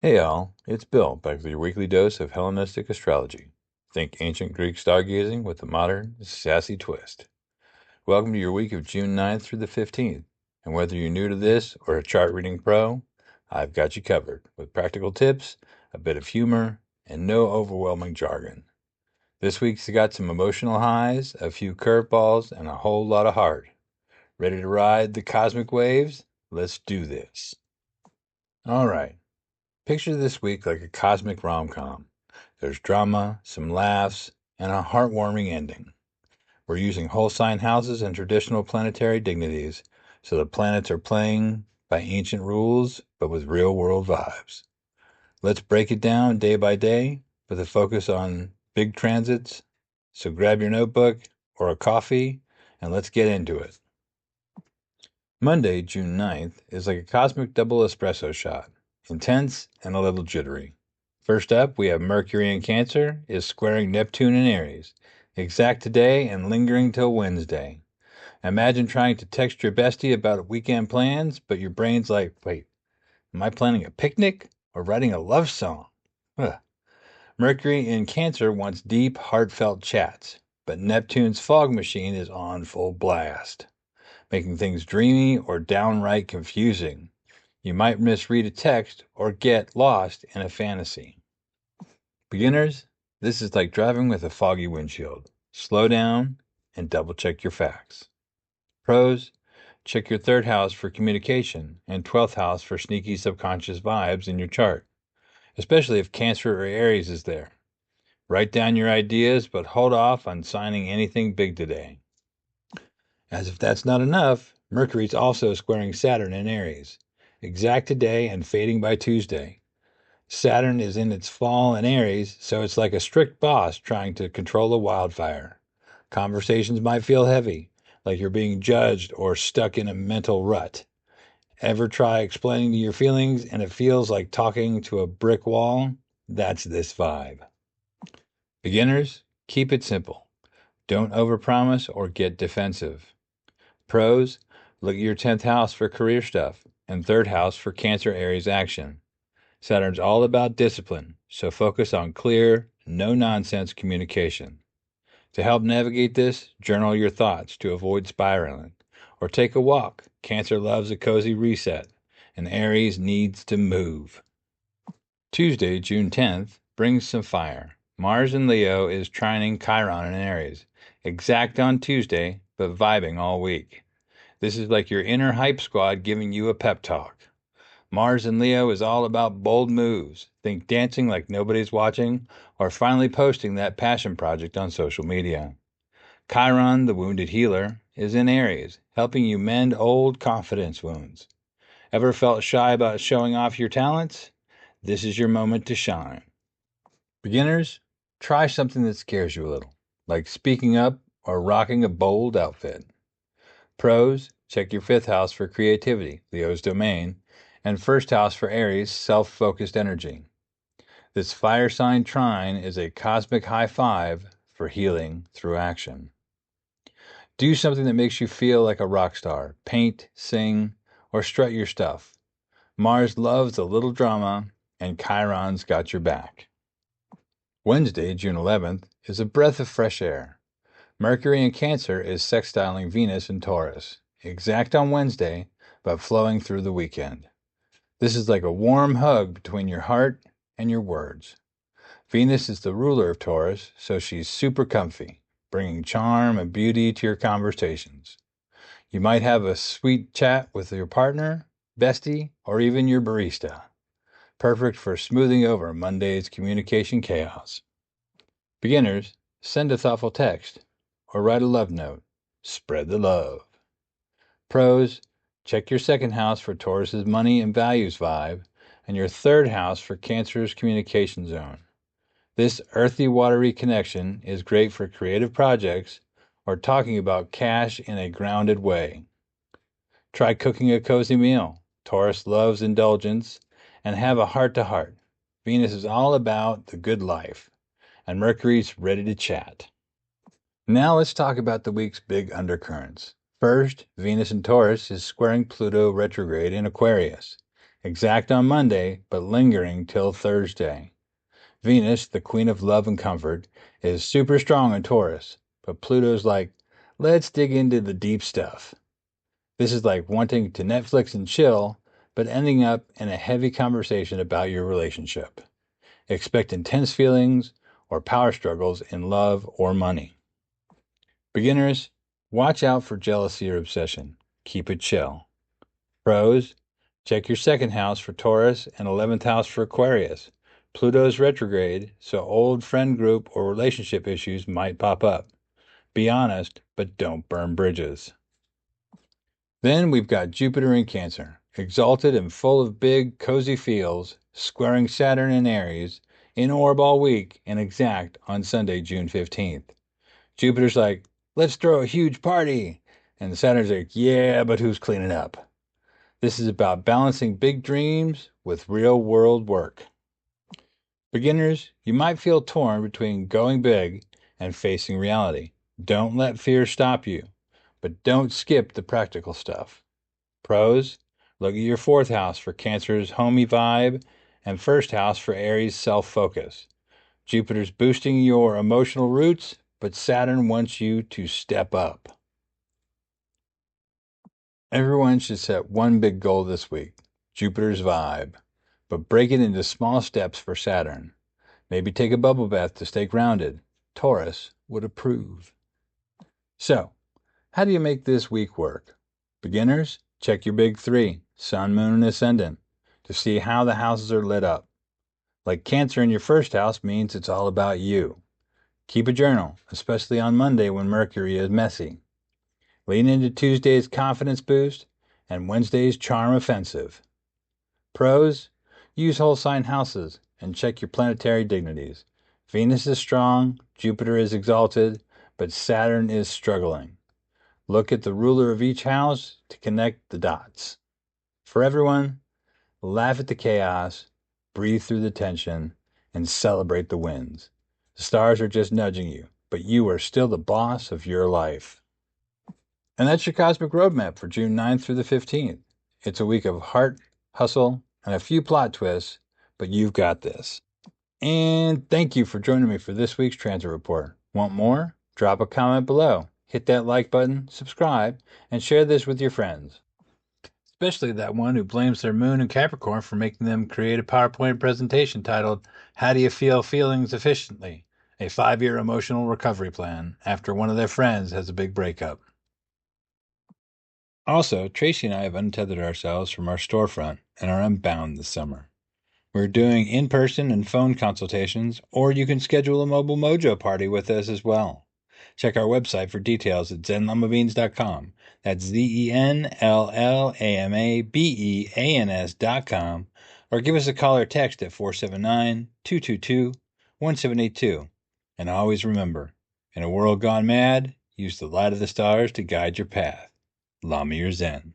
Hey all, it's Bill, back with your weekly dose of Hellenistic astrology. Think ancient Greek stargazing with a modern, sassy twist. Welcome to your week of June 9th through the 15th, and whether you're new to this or a chart reading pro, I've got you covered with practical tips, a bit of humor, and no overwhelming jargon. This week's got some emotional highs, a few curveballs, and a whole lot of heart. Ready to ride the cosmic waves? Let's do this. All right. Picture this week like a cosmic rom-com. There's drama, some laughs, and a heartwarming ending. We're using whole sign houses and traditional planetary dignities, so the planets are playing by ancient rules, but with real-world vibes. Let's break it down day by day with a focus on big transits. So grab your notebook or a coffee, and let's get into it. Monday, June 9th, is like a cosmic double espresso shot, intense and a little jittery. First up, we have Mercury in Cancer is squaring Neptune in Aries, exact today and lingering till Wednesday. Imagine trying to text your bestie about weekend plans, but your brain's like, wait, am I planning a picnic or writing a love song? Ugh. Mercury in Cancer wants deep, heartfelt chats, but Neptune's fog machine is on full blast, making things dreamy or downright confusing. You might misread a text or get lost in a fantasy. Beginners, this is like driving with a foggy windshield. Slow down and double check your facts. Pros, check your third house for communication and 12th house for sneaky subconscious vibes in your chart, especially if Cancer or Aries is there. Write down your ideas, but hold off on signing anything big today. As if that's not enough, Mercury's also squaring Saturn in Aries, exact today and fading by Tuesday. Saturn is in its fall in Aries, so it's like a strict boss trying to control a wildfire. Conversations might feel heavy, like you're being judged or stuck in a mental rut. Ever try explaining your feelings and it feels like talking to a brick wall? That's this vibe. Beginners, keep it simple. Don't overpromise or get defensive. Pros, look at your 10th house for career stuff and 3rd house for Cancer Aries action. Saturn's all about discipline, so focus on clear, no-nonsense communication. To help navigate this, journal your thoughts to avoid spiraling, or take a walk. Cancer loves a cozy reset, and Aries needs to move. Tuesday, June 10th, brings some fire. Mars in Leo is trining Chiron in Aries, exact on Tuesday, but vibing all week. This is like your inner hype squad giving you a pep talk. Mars in Leo is all about bold moves. Think dancing like nobody's watching, or finally posting that passion project on social media. Chiron, the wounded healer, is in Aries, helping you mend old confidence wounds. Ever felt shy about showing off your talents? This is your moment to shine. Beginners, try something that scares you a little, like speaking up or rocking a bold outfit. Pros, check your 5th house for creativity, Leo's domain, and 1st house for Aries, self-focused energy. This fire sign trine is a cosmic high five for healing through action. Do something that makes you feel like a rock star. Paint, sing, or strut your stuff. Mars loves a little drama, and Chiron's got your back. Wednesday, June 11th, is a breath of fresh air. Mercury in Cancer is sextiling Venus in Taurus, exact on Wednesday, but flowing through the weekend. This is like a warm hug between your heart and your words. Venus is the ruler of Taurus, so she's super comfy, bringing charm and beauty to your conversations. You might have a sweet chat with your partner, bestie, or even your barista. Perfect for smoothing over Monday's communication chaos. Beginners, send a thoughtful text or write a love note. Spread the love. Pros, check your 2nd house for Taurus's money and values vibe and your 3rd house for Cancer's communication zone. This earthy, watery connection is great for creative projects or talking about cash in a grounded way. Try cooking a cozy meal. Taurus loves indulgence and have a heart-to-heart. Venus is all about the good life, and Mercury's ready to chat. Now let's talk about the week's big undercurrents. First, Venus in Taurus is squaring Pluto retrograde in Aquarius, exact on Monday, but lingering till Thursday. Venus, the queen of love and comfort, is super strong in Taurus, but Pluto's like, let's dig into the deep stuff. This is like wanting to Netflix and chill, but ending up in a heavy conversation about your relationship. Expect intense feelings or power struggles in love or money. Beginners, watch out for jealousy or obsession. Keep it chill. Pros, check your second house for Taurus and 11th house for Aquarius. Pluto's retrograde, so old friend group or relationship issues might pop up. Be honest, but don't burn bridges. Then we've got Jupiter in Cancer, exalted and full of big, cozy feels, squaring Saturn in Aries, in orb all week and exact on Sunday, June 15th. Jupiter's like, let's throw a huge party. And Saturn's like, yeah, but who's cleaning up? This is about balancing big dreams with real world work. Beginners, you might feel torn between going big and facing reality. Don't let fear stop you, but don't skip the practical stuff. Pros, look at your fourth house for Cancer's homey vibe and first house for Aries' self-focus. Jupiter's boosting your emotional roots, but Saturn wants you to step up. Everyone should set one big goal this week, Jupiter's vibe, but break it into small steps for Saturn. Maybe take a bubble bath to stay grounded. Taurus would approve. So, how do you make this week work? Beginners, check your big three, Sun, Moon, and Ascendant, to see how the houses are lit up. Like Cancer in your first house means it's all about you. Keep a journal, especially on Monday when Mercury is messy. Lean into Tuesday's confidence boost and Wednesday's charm offensive. Pros, use whole sign houses and check your planetary dignities. Venus is strong, Jupiter is exalted, but Saturn is struggling. Look at the ruler of each house to connect the dots. For everyone, laugh at the chaos, breathe through the tension, and celebrate the wins. The stars are just nudging you, but you are still the boss of your life. And that's your Cosmic Roadmap for June 9th through the 15th. It's a week of heart, hustle, and a few plot twists, but you've got this. And thank you for joining me for this week's Transit Report. Want more? Drop a comment below. Hit that like button, subscribe, and share this with your friends. Especially that one who blames their moon in Capricorn for making them create a PowerPoint presentation titled, How Do You Feel Feelings Efficiently? A 5-year emotional recovery plan after one of their friends has a big breakup. Also, Tracy and I have untethered ourselves from our storefront and are unbound this summer. We're doing in-person and phone consultations, or you can schedule a mobile mojo party with us as well. Check our website for details at zenllamabeans.com. That's ZenLlamabeans.com, or give us a call or text at 479-222-1782. And always remember, in a world gone mad, use the light of the stars to guide your path. Lamir Zen.